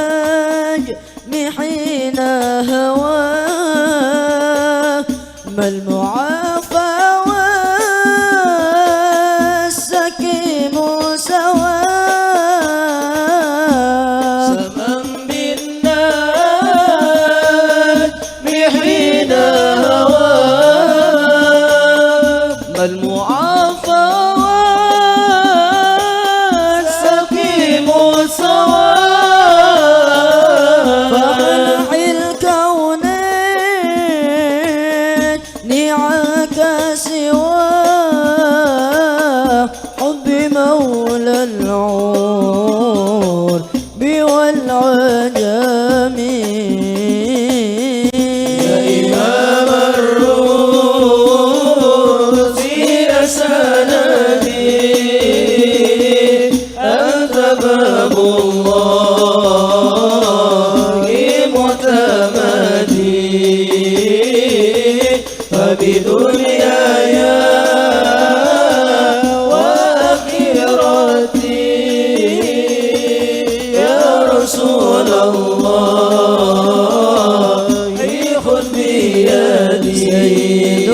بالنجم حين هوى ما المعافى والسكيم سوى سمن بالنجم حين هوى ما المعافى والسقيم سوى فمنح الكونين نعاك سوى حب مولى العور والعجم يا إمام الرسل سندي أنت باب الله معتمدي فبدنياي وآخرتي يا رسول الله خذ بيدي سيد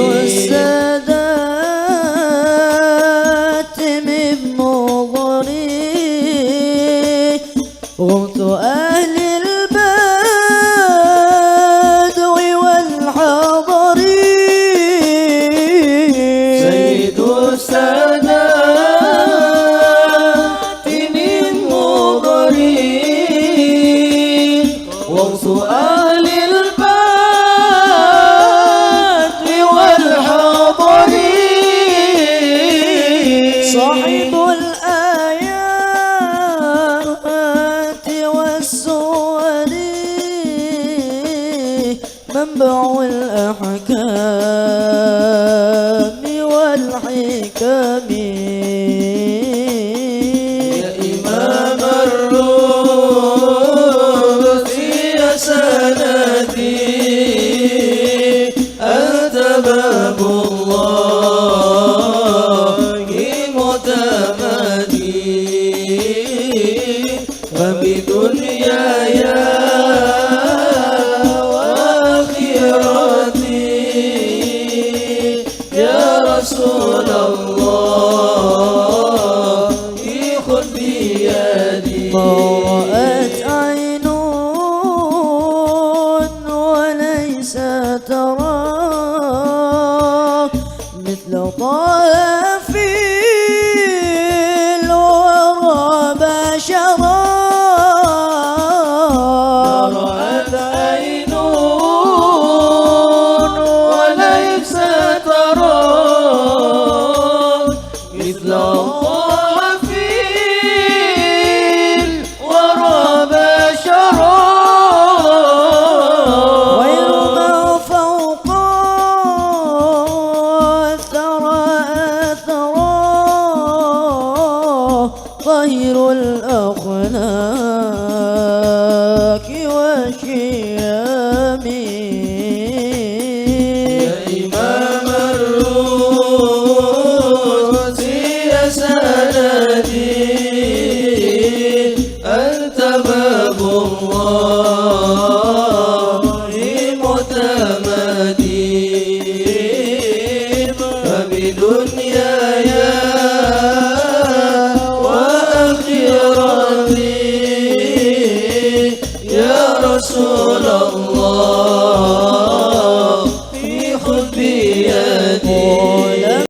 السادات من مضري غوث أهل البدو والحضر سيد السادات من مضري غوث أهل البدو والحضر صاحب الآيات والسور منبع الأحكام والحكم يا إمام الرسل سندي أنت باب الله معتمدي فبدنياي وآخرتي يا رسول الله خذ بيدي ما رأت عين وليس ترى مثل طه في الورى بشرا رأت عين وليس ترى مثل الله في الورى بشرا غير ما فوق الثرى أثرى طهر الأخلاق والشيام يا إمام الرسل سندي أنت باب الله معتمدي فبدنياي وآخرتي يا رسول الله